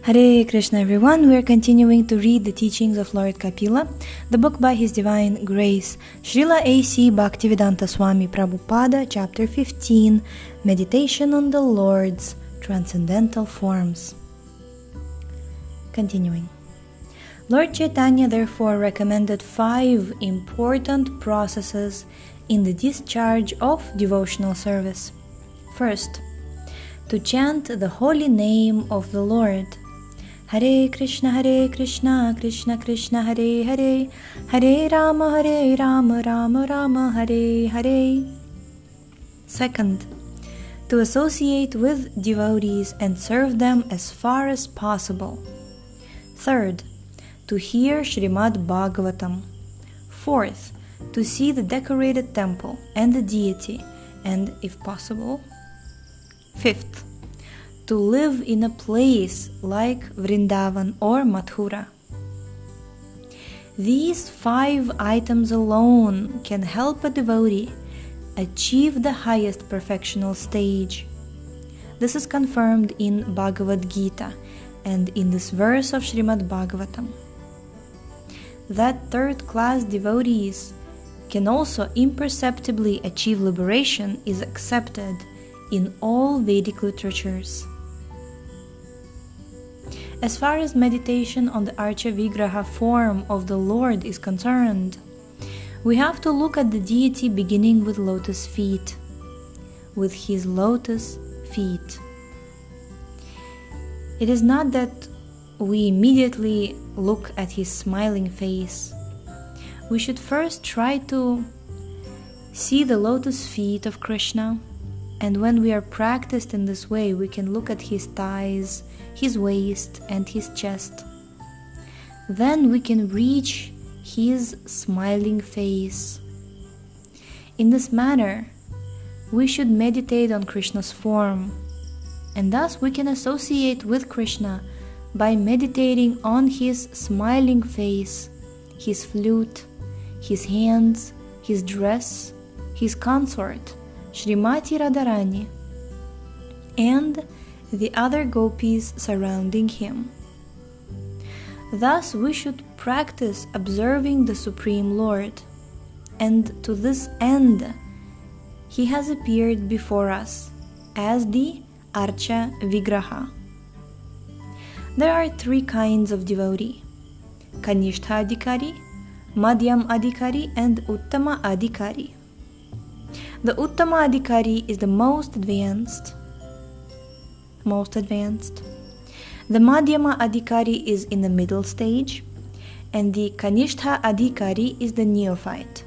Hare Krishna everyone, we are continuing to read the Teachings of Lord Kapila, the book by His Divine Grace, Srila A.C. Bhaktivedanta Swami Prabhupada, Chapter 15, Meditation on the Lord's Transcendental Forms. Continuing. Lord Chaitanya therefore recommended 5 important processes in the discharge of devotional service. First, to chant the holy name of the Lord. Hare Krishna, Krishna Krishna, Hare Hare, Hare Rama, Rama Rama, Hare Hare. Second, to associate with devotees and serve them as far as possible. Third, to hear Srimad-Bhagavatam. Fourth, to see the decorated temple and the deity, and if possible. Fifth, to live in a place like Vrindavan or Mathura. These 5 items alone can help a devotee achieve the highest perfectional stage. This is confirmed in Bhagavad Gita and in this verse of Srimad-Bhagavatam. That third-class devotees can also imperceptibly achieve liberation is accepted in all Vedic literatures. As far as meditation on the Archa Vigraha form of the Lord is concerned, we have to look at the deity beginning with lotus feet, with his lotus feet. It is not that we immediately look at his smiling face. We should first try to see the lotus feet of Krishna, and when we are practiced in this way, we can look at his thighs, his waist, and his chest. Then we can reach his smiling face. In this manner, we should meditate on Krishna's form, and thus we can associate with Krishna by meditating on his smiling face, his flute, his hands, his dress, his consort, Srimati Radharani, and the other gopis surrounding him. Thus we should practice observing the Supreme Lord, and to this end he has appeared before us as the Archa Vigraha. There are 3 kinds of devotee: Kanishtha Adhikari, Madhyam Adhikari, and Uttama Adhikari. The Uttama Adhikari is the most advanced. The Madhyama Adhikari is in the middle stage, and the Kanishtha Adhikari is the neophyte.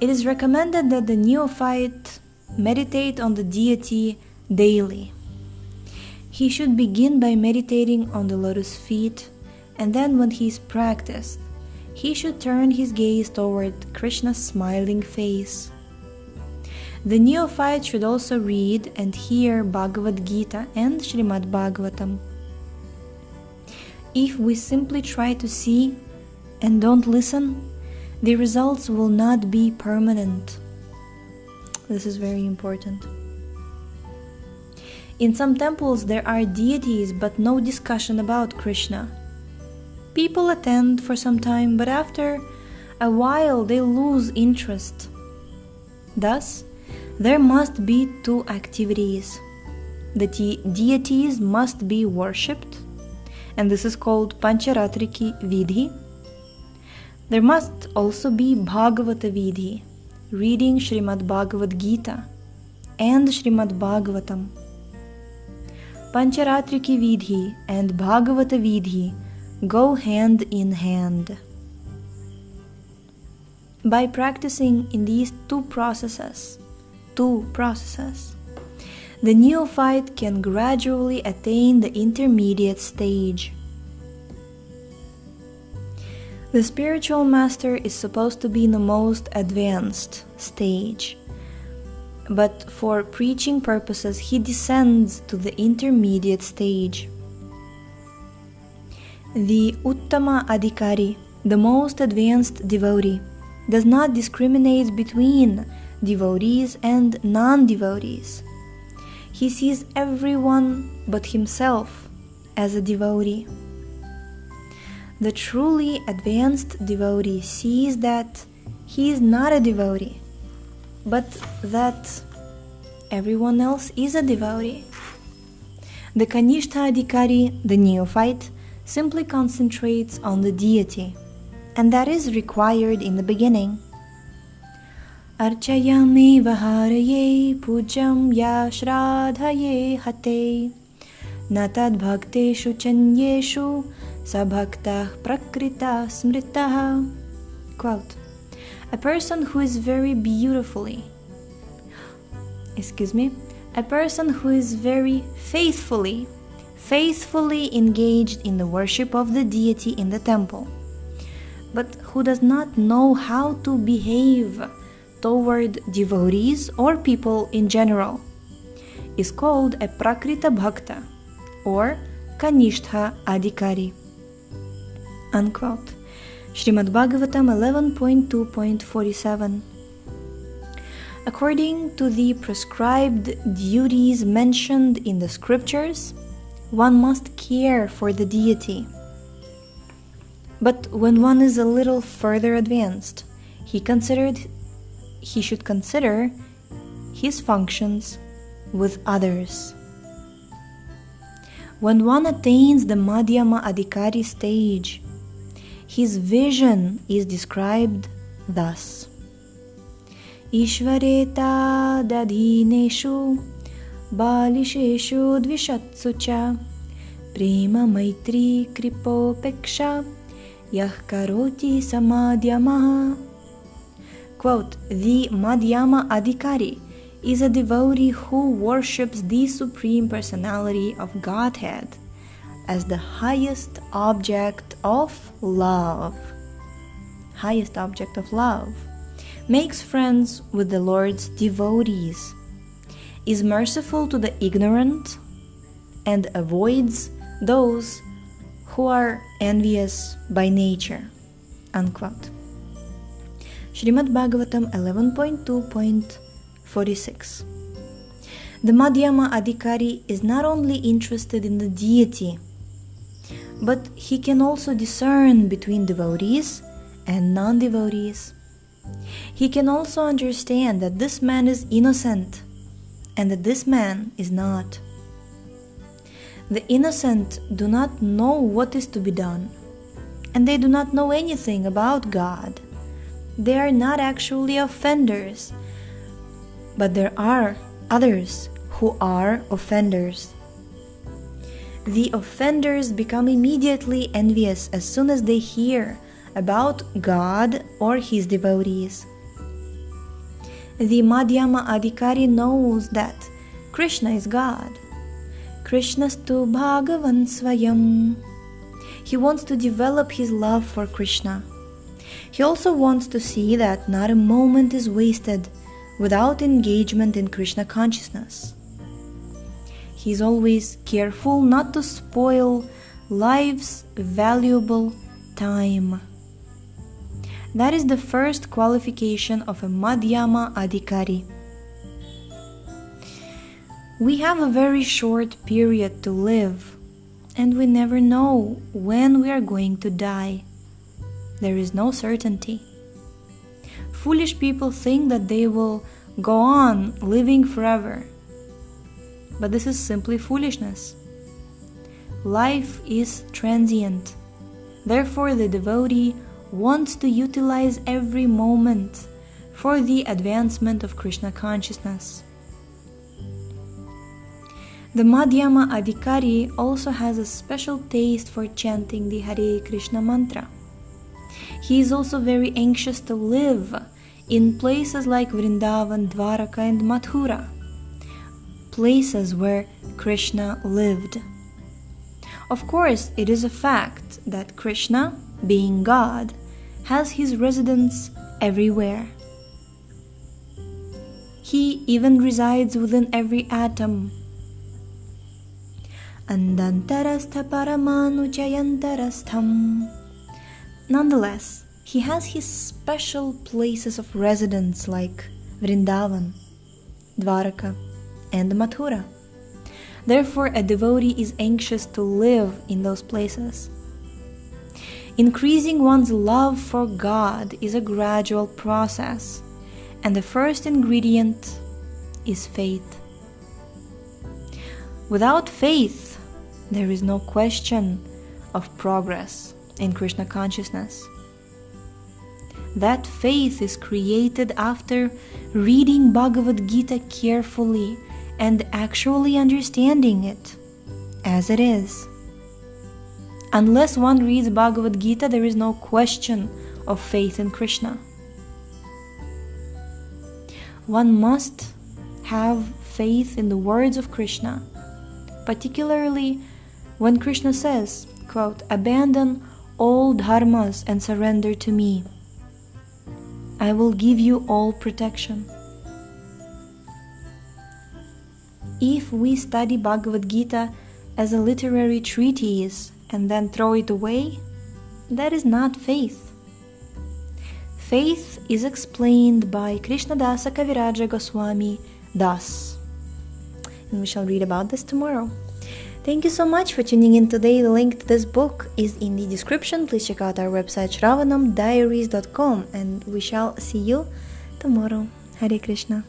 It is recommended that the neophyte meditate on the deity daily. He should begin by meditating on the lotus feet, and then when he is practiced, he should turn his gaze toward Krishna's smiling face. The neophyte should also read and hear Bhagavad Gita and Srimad-Bhagavatam. If we simply try to see and don't listen, the results will not be permanent. This is very important. In some temples there are deities but no discussion about Krishna. People attend for some time, but after a while they lose interest. Thus, there must be 2 activities. The deities must be worshipped, and this is called Pancharatriki Vidhi. There must also be Bhagavata Vidhi, reading Srimad-Bhagavad Gita and Srimad-Bhagavatam. Pancharatriki Vidhi and Bhagavata Vidhi go hand in hand. By practicing in these two processes, the neophyte can gradually attain the intermediate stage. The spiritual master is supposed to be in the most advanced stage, but for preaching purposes he descends to the intermediate stage. The Uttama Adhikari, the most advanced devotee, does not discriminate between devotees and non-devotees. He sees everyone but himself as a devotee. The truly advanced devotee sees that he is not a devotee, but that everyone else is a devotee. The Kanishta Adhikari, the neophyte, simply concentrates on the deity, and that is required in the beginning. Archayame vaharaye pujam ya shradhaye hate natad bhakteshu chanyeshu sabhaktah prakrita smritaha. Quote, a person who is very faithfully engaged in the worship of the deity in the temple, but who does not know how to behave toward devotees or people in general, is called a prakrita bhakta or kanishtha adhikari. Unquote. Srimad-Bhagavatam 11.2.47. According to the prescribed duties mentioned in the scriptures, one must care for the deity. But when one is a little further advanced, he should consider his functions with others. When one attains the Madhyama Adhikari stage, his vision is described thus: Ishvareta dadhineshu balisheshu dvishatsu cha prema maitri kripo peksha yah karoti samadhyamaha. Quote, the Madhyama Adhikari is a devotee who worships the Supreme Personality of Godhead as the highest object of love. Makes friends with the Lord's devotees, is merciful to the ignorant, and avoids those who are envious by nature. Unquote. Srimad-Bhagavatam 11.2.46. The Madhyama Adhikari is not only interested in the deity, but he can also discern between devotees and non-devotees. He can also understand that this man is innocent and that this man is not. The innocent do not know what is to be done, and they do not know anything about God. They are not actually offenders, but there are others who are offenders. The offenders become immediately envious as soon as they hear about God or his devotees. The Madhyama Adhikari knows that Krishna is God. Krishnastu Bhagavan Swayam. He wants to develop his love for Krishna. He also wants to see that not a moment is wasted without engagement in Krishna consciousness. He is always careful not to spoil life's valuable time. That is the first qualification of a Madhyama Adhikari. We have a very short period to live, and we never know when we are going to die. There is no certainty. Foolish people think that they will go on living forever, but this is simply foolishness. Life is transient. Therefore, the devotee wants to utilize every moment for the advancement of Krishna consciousness. The Madhyama Adhikari also has a special taste for chanting the Hare Krishna mantra. He is also very anxious to live in places like Vrindavan, Dwaraka and Mathura, places where Krishna lived. Of course, it is a fact that Krishna, being God, has his residence everywhere. He even resides within every atom. Andantarastha paramanu jayantarastham. Nonetheless, he has his special places of residence like Vrindavan, Dwaraka, and Mathura. Therefore, a devotee is anxious to live in those places. Increasing one's love for God is a gradual process, and the first ingredient is faith. Without faith, there is no question of progress in Krishna consciousness. That faith is created after reading Bhagavad Gita carefully and actually understanding it as it is. Unless one reads Bhagavad Gita, there is no question of faith in Krishna. One must have faith in the words of Krishna, particularly when Krishna says, quote, "Abandon all dharmas and surrender to me. I will give you all protection." If we study Bhagavad Gita as a literary treatise and then throw it away, that is not faith. Faith is explained by Krishnadasa Kaviraja Goswami thus. And we shall read about this tomorrow. Thank you so much for tuning in today. The link to this book is in the description. Please check out our website shravanamdiaries.com, and we shall see you tomorrow. Hare Krishna.